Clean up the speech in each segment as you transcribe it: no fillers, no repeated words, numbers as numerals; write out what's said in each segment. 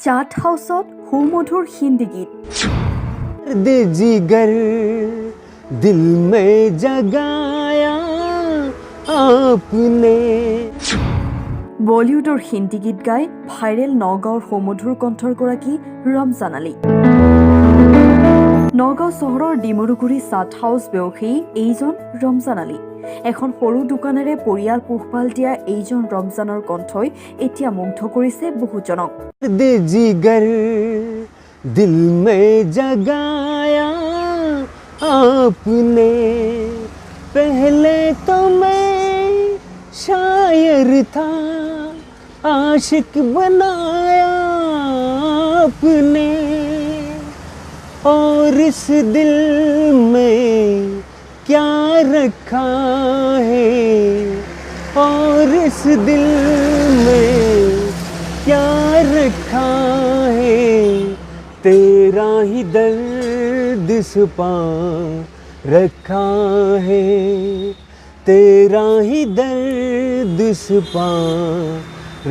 চাট হাউচত সুমধুৰ হিন্দী গীত दे जिगर दिल में जगाया आपने বলিউডৰ হিন্দী গীত গাই ভাইৰেল নগাঁৱৰ সুমধুৰ কণ্ঠৰ গৰাকী ৰমজান আলী। নগাঁও চহৰৰ ডিমৰুগুৰি চাট হাউচ ব্যৱসায়ী এইজন ৰমজান আলী। এখন সৰু দোকানেৰে পৰিয়াল পোহপাল দিয়া এইজন ৰমজানৰ কণ্ঠই এতিয়া মুগ্ধ কৰিছে বহুজনক। दे जिगर दिल में जगाया आपने पहले तो मैं शायर था आशिक बनाया आपने और इस दिल में क्या रखा है और इस दिल में क्या रखा है तेरा ही दर्द छुपा रखा है तेरा ही दर्द छुपा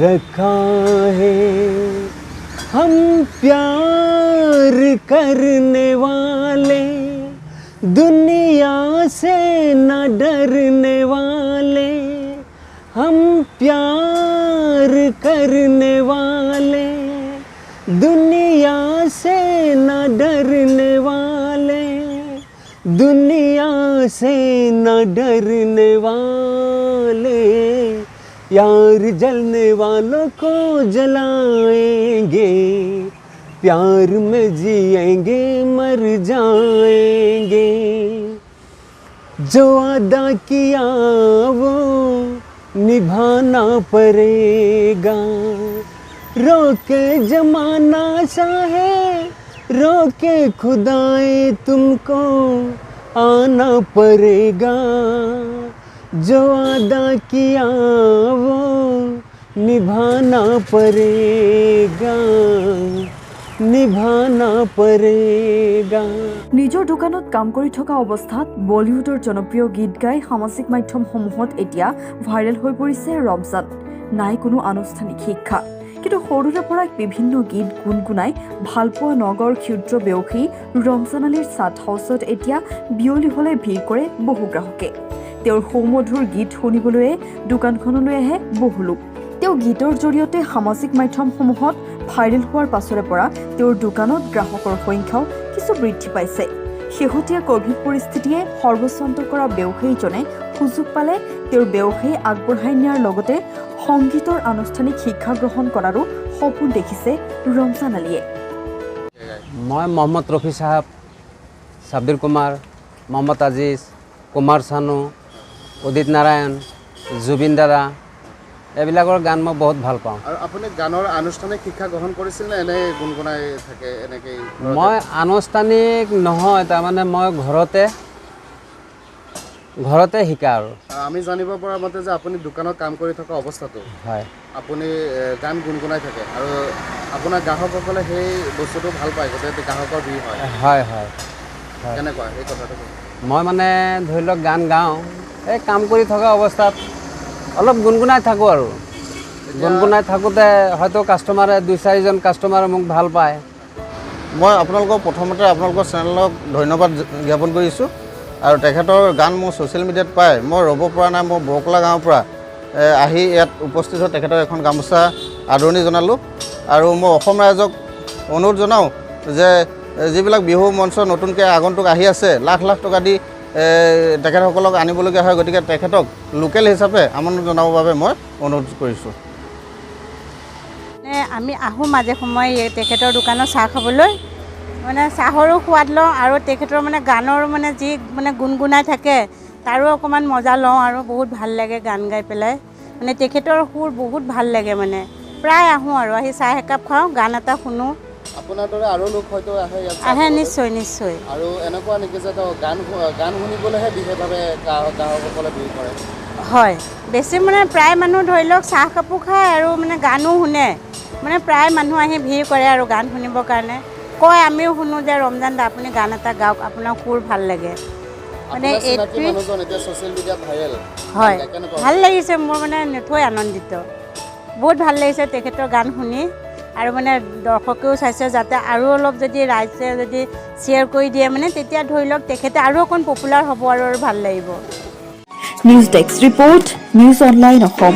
रखा है हम प्यार करने वाले दुनिया से न डरने वाले हम प्यार करने वाले दुनिया से न डरने वाले दुनिया से न डरने वाले यार जलने वालों को जलाएंगे प्यार में जिएंगे मर जाएंगे जो अदा किया वो निभाना पड़ेगा रोके जमाना चाहे रोके खुदाए तुमको आना पड़ेगा जो अदा किया वो निभाना पड़ेगा निभाना पड़ेगा। নিজৰ দোকানত কাম কৰি থকা অৱস্থাত বলিউডৰ জনপ্ৰিয় গীত গাই সামাজিক মাধ্যমসমূহত এতিয়া ভাইৰেল হৈ পৰিছে ৰমজান। নাই কোনো আনুষ্ঠানিক শিক্ষা, কিন্তু সৰুৰে পৰা বিভিন্ন গীত গুণগুণাই ভালপোৱা নগৰ ক্ষুদ্ৰ ব্যৱসায়ী ৰমজান আলীৰ চাট হাউচত এতিয়া বিয়লি হ'লে ভিৰ কৰে বহু গ্ৰাহকে। তেওঁৰ সুমধুৰ গীত শুনিবলৈ দোকানখনলৈ আহে বহু লোক। তেওঁ গীতৰ জৰিয়তে সামাজিক মাধ্যমসমূহত ভাইৰেল হোৱাৰ পাছৰে পৰা তেওঁৰ দোকানত গ্ৰাহকৰ সংখ্যাও কিছু বৃদ্ধি পাইছে। শেহতীয়া কভিড পৰিস্থিতিয়ে সৰ্বস্বান্ত কৰা ব্যৱসায়ীজনে সুযোগ পালে তেওঁৰ ব্যৱসায়ী আগবঢ়াই নিয়াৰ লগতে সংগীতৰ আনুষ্ঠানিক শিক্ষা গ্ৰহণ কৰাৰো সপোন দেখিছে ৰমজান আলীয়ে। मैं मोहम्मद रफी साहब साबिर कुमार मोहम्मद আজিজ कुमार सानू उदित नारायण जुबिन दादा এইবিলাকৰ গান মই বহুত ভাল পাওঁ। আৰু আপুনি গানৰ আনুষ্ঠানিক শিক্ষা গ্ৰহণ কৰিছিল নে এনে গুণগুণাই থাকে এনেকৈ? মই আনুষ্ঠানিক নহয়, তাৰমানে মই ঘৰতে শিকা। আৰু আমি জানিব পৰা মতে যে আপুনি দোকানত কাম কৰি থকা অৱস্থাটো হয় আপুনি গান গুণগুণাই থাকে আৰু আপোনাৰ গ্ৰাহকসকলে সেই বস্তুটো ভাল পায়, গতিকে গ্ৰাহকৰ ভিৰ হয়। হয় হয় কেনেকুৱা এই কথাটো? মই মানে ধৰি লওক গান গাওঁ, এই কাম কৰি থকা অৱস্থাত অলপ গুণগুণাই থাকোঁ আৰু গুণগুণাই থাকোঁতে হয়তো কাষ্টমাৰে 2-4জন কাষ্টমাৰে মোক ভাল পায়। মই আপোনালোকক প্ৰথমতে আপোনালোকৰ চেনেলক ধন্যবাদ জ্ঞাপন কৰিছোঁ। আৰু তেখেতৰ গান মোৰ ছ'চিয়েল মিডিয়াত পাই মই ৰ'ব পৰা নাই। মই বৰকলা গাঁৱৰ পৰা আহি ইয়াত উপস্থিত হৈ তেখেতৰ এখন গামোচা আদৰণি জনালোঁ। আৰু মই অসম ৰাইজক অনুৰোধ জনাওঁ যে যিবিলাক বিহু মঞ্চ নতুনকৈ আগন্তুক আহি আছে লাখ লাখ টকা দি তেখেতসকলক আনিবলগীয়া হয়, গতিকে তেখেতক লোকেল হিচাপে আমন্ত্ৰণ জনাবৰ বাবে মই অনুৰোধ কৰিছোঁ। আমি আহোঁ মাজে সময়ে তেখেতৰ দোকানত চাহ খাবলৈ, মানে চাহৰো সোৱাদ লওঁ আৰু তেখেতৰ মানে গানৰ মানে যি মানে গুণগুণাই থাকে তাৰো অকণমান মজা লওঁ আৰু বহুত ভাল লাগে গান গাই পেলাই। মানে তেখেতৰ সুৰ বহুত ভাল লাগে, মানে প্ৰায় আহোঁ আৰু আহি চাহ একাপ খাওঁ, গান এটা শুনো। আপোনাৰ দৰে আৰু লোক হয়তো আহে নিশ্চয় নিশ্চয়। আৰু এনেকুৱা নেকি যে গান শুনিবলৈহে বিশেষভাৱে গ্ৰাহকসকলে ভিৰ কৰে? হয়, বেছি মানে প্ৰায় মানুহ ধৰি লওক চাহ কাপো খায় আৰু মানে গানো শুনে, মানে প্ৰায় মানুহ আহি ভিৰ কৰে আৰু গান শুনিবৰ কাৰণে। কয় আমিও শুনো যে ৰমজান দা আপুনি গান এটা গাওক, আপোনাৰ সুৰ ভাল লাগে। মানে এইটোৱে হয়, ভাল লাগিছে মোৰ, মানে নথৈ আনন্দিত, বহুত ভাল লাগিছে তেখেতৰ গান শুনি। আৰু মানে দৰ্শকেও চাইছে যাতে আৰু অলপ যদি ৰাইজে যদি শ্বেয়াৰ কৰি দিয়ে মানে তেতিয়া ধৰি লওক তেখেতে আৰু অকণ পপুলাৰ হ'ব আৰু ভাল লাগিব। News desk report, news online Assam.